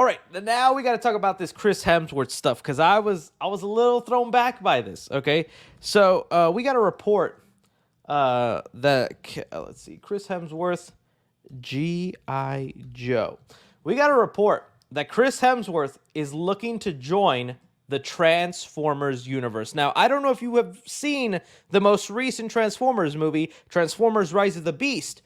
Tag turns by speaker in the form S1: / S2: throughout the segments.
S1: right, now we got to talk about this Chris Hemsworth stuff because I was a little thrown back by this. Okay, so we got a report that let's see, Chris Hemsworth, GI Joe. We got a report that Chris Hemsworth is looking to join the Transformers universe. Now, I don't know if you have seen the most recent Transformers movie, Transformers Rise of the Beast,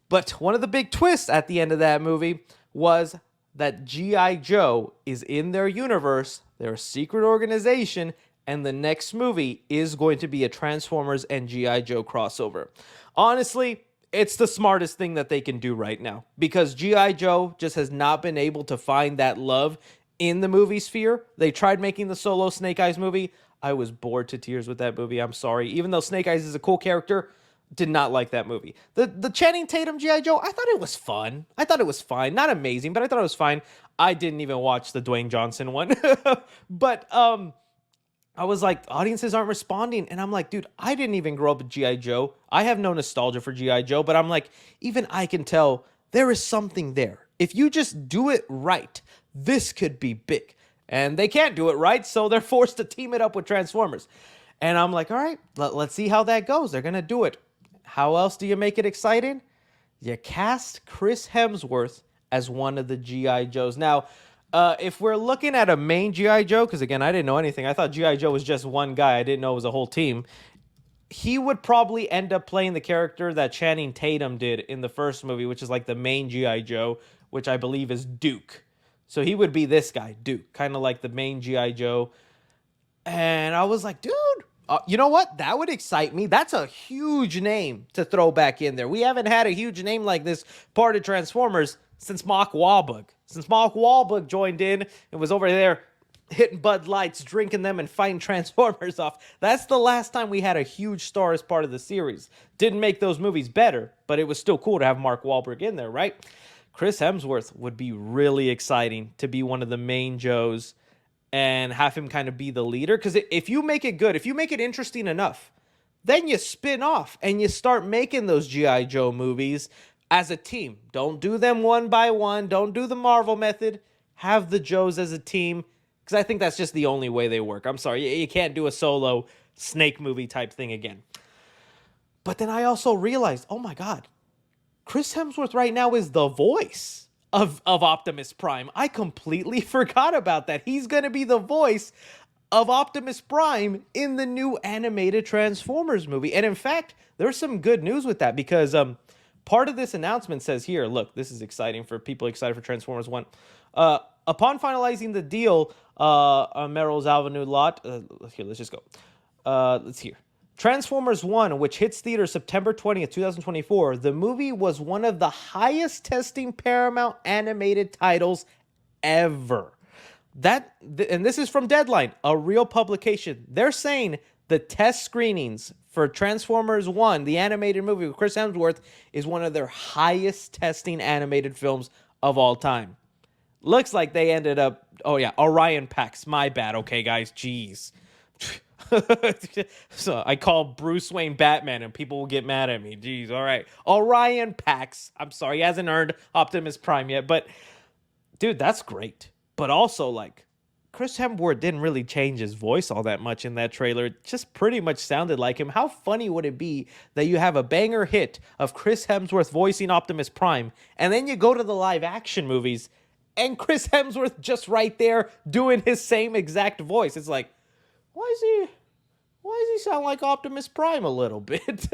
S1: but one of the big twists at the end of that movie was that G.I. Joe is in their universe. They're a secret organization, and the next movie is going to be a Transformers and G.I. Joe crossover. Honestly, it's the smartest thing that they can do right now because G.I. Joe just has not been able to find that love in the movie sphere. They tried making the solo Snake Eyes movie. I was bored to tears with that movie. I'm sorry. Even though Snake Eyes is a cool character, did not like that movie. The Channing Tatum G.I. Joe, I thought it was fun. I thought it was fine. Not amazing, but I thought it was fine. I didn't even watch the Dwayne Johnson one. But I was like, audiences aren't responding. And I'm like, dude, I didn't even grow up with G.I. Joe. I have no nostalgia for G.I. Joe, but I'm like, even I can tell there is something there. If you just do it right, this could be big. And they can't do it right, so they're forced to team it up with Transformers. And I'm like, all right, let's see how that goes. They're going to do it. How else do you make it exciting? You cast Chris Hemsworth as one of the G.I. Joes. Now, if we're looking at a main G.I. Joe, because again, I didn't know anything. I thought G.I. Joe was just one guy. I didn't know it was a whole team. He would probably end up playing the character that Channing Tatum did in the first movie, which is like the main G.I. Joe, which I believe is Duke. So he would be this guy, Duke, kind of like the main G.I. Joe. And I was like, dude, you know what? That would excite me. That's a huge name to throw back in there. We haven't had a huge name like this part of Transformers since Mark Wahlberg. Since Mark Wahlberg joined in and was over there hitting Bud Lights, drinking them, and fighting Transformers off. That's the last time we had a huge star as part of the series. Didn't make those movies better, but it was still cool to have Mark Wahlberg in there, right? Chris Hemsworth would be really exciting to be one of the main Joes and have him kind of be the leader. Because if you make it good, if you make it interesting enough, then you spin off and you start making those G.I. Joe movies as a team. Don't do them one by one. Don't do the Marvel method. Have the Joes as a team. Because I think that's just the only way they work. I'm sorry, you can't do a solo Snake movie type thing again. But then I also realized, oh my God, Chris Hemsworth right now is the voice of Optimus Prime. I completely forgot about that. He's going to be the voice of Optimus Prime in the new animated Transformers movie. And in fact, there's some good news with that because part of this announcement says here, look, this is exciting for people excited for Transformers 1. Upon finalizing the deal on Merrill's Avenue lot, here, let's just go. Let's hear. Transformers 1, which hits theaters September 20th, 2024, the movie was one of the highest testing Paramount animated titles ever. And this is from Deadline, a real publication. They're saying the test screenings for Transformers 1, the animated movie with Chris Hemsworth, is one of their highest testing animated films of all time. Looks like they ended up, oh yeah, Orion Pax. My bad, okay, guys, jeez. So I call Bruce Wayne Batman and people will get mad at me. Jeez, all right. Orion Pax. I'm sorry, he hasn't earned Optimus Prime yet, but dude, that's great. But also, like, Chris Hemsworth didn't really change his voice all that much in that trailer. It just pretty much sounded like him. How funny would it be that you have a banger hit of Chris Hemsworth voicing Optimus Prime, and then you go to the live action movies and Chris Hemsworth just right there doing his same exact voice? It's like, why does he sound like Optimus Prime a little bit?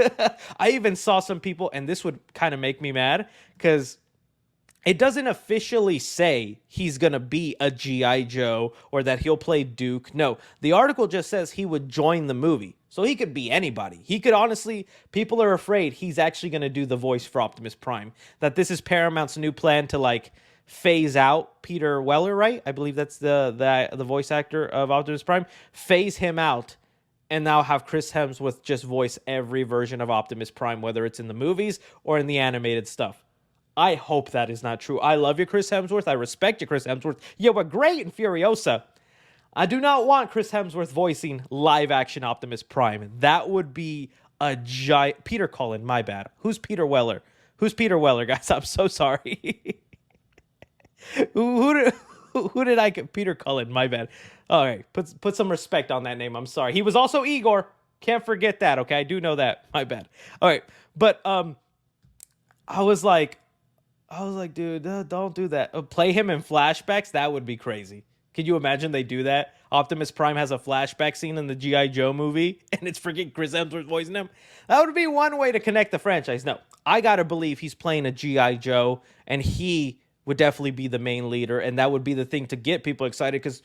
S1: I even saw some people, and this would kind of make me mad, because it doesn't officially say he's going to be a G.I. Joe or that he'll play Duke. No, the article just says he would join the movie. So he could be anybody. He could honestly, people are afraid he's actually going to do the voice for Optimus Prime. That this is Paramount's new plan to, like, phase out Peter Weller, right? I believe that's the voice actor of Optimus Prime. Phase him out and now have Chris Hemsworth just voice every version of Optimus Prime, whether it's in the movies or in the animated stuff. I hope that is not true. I love you, Chris Hemsworth. I respect you, Chris Hemsworth. You were great in Furiosa. I do not want Chris Hemsworth voicing live-action Optimus Prime. That would be a giant... Peter Cullen, my bad. Who's Peter Weller? Who's Peter Weller, guys? I'm so sorry. Who Who did I get? Peter Cullen, my bad. All right, put some respect on that name. I'm sorry. He was also Igor. Can't forget that, okay? I do know that. My bad. All right. But I was like, dude, don't do that. Play him in flashbacks? That would be crazy. Can you imagine they do that? Optimus Prime has a flashback scene in the G.I. Joe movie, and it's freaking Chris Hemsworth voicing him. That would be one way to connect the franchise. No, I gotta believe he's playing a G.I. Joe, and he would definitely be the main leader, and that would be the thing to get people excited, because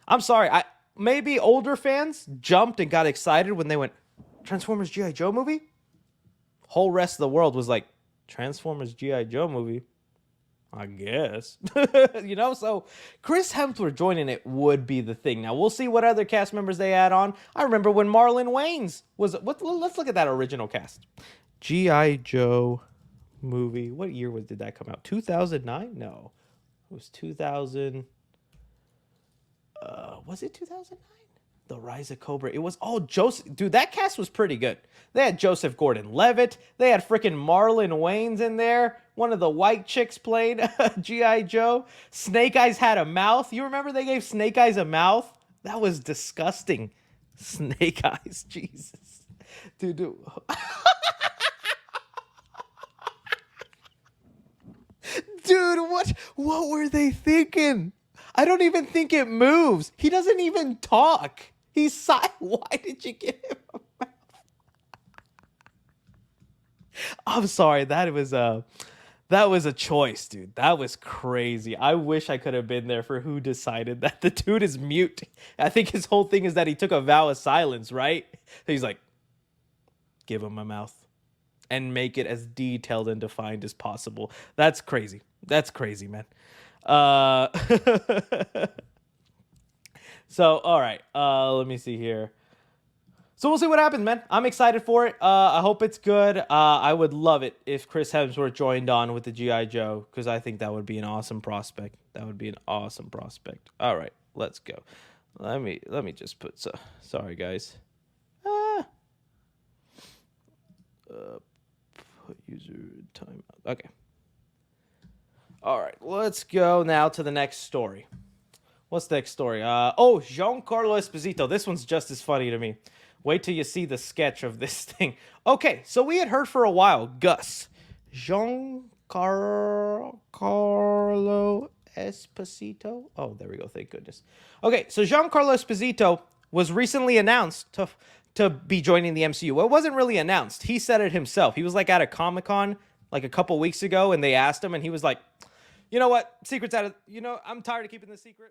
S1: I'm sorry, maybe older fans jumped and got excited when they went, Transformers G.I. Joe movie? Whole rest of the world was like, Transformers G.I. Joe movie? I guess. So Chris Hemsworth joining it would be the thing. Now, we'll see what other cast members they add on. I remember when Marlon Wayans was... let's look at that original cast. G.I. Joe movie. What year did that come out? 2009? No. It was 2000... was it 2009? The Rise of Cobra. It was all Joseph. Dude, that cast was pretty good. They had Joseph Gordon-Levitt. They had freaking Marlon Wayans in there. One of the white chicks played G.I. Joe. Snake Eyes had a mouth. You remember they gave Snake Eyes a mouth? That was disgusting. Snake Eyes. Jesus. Dude. Dude, what were they thinking? I don't even think it moves. He doesn't even talk. He's silent. Why did you give him a mouth? I'm sorry. That was a choice, dude. That was crazy. I wish I could have been there for who decided that. The dude is mute. I think his whole thing is that he took a vow of silence, right? So he's like, give him a mouth and make it as detailed and defined as possible. That's crazy. That's crazy, man. So, all right. Let me see here. So we'll see what happens, man. I'm excited for it. I hope it's good. I would love it if Chris Hemsworth joined on with the G.I. Joe, because I think that would be an awesome prospect. That would be an awesome prospect. All right, let's go. Let me just put sorry, guys. Put user timeout. Okay. All right, let's go now to the next story. What's the next story? Giancarlo Esposito. This one's just as funny to me. Wait till you see the sketch of this thing. Okay, so we had heard for a while, Gus. Giancarlo Esposito. Oh, there we go. Thank goodness. Okay, so Giancarlo Esposito was recently announced to be joining the MCU. Well, it wasn't really announced. He said it himself. He was like at a Comic-Con like a couple weeks ago, and they asked him, and he was like, you know what? Secret's out of... I'm tired of keeping this secret.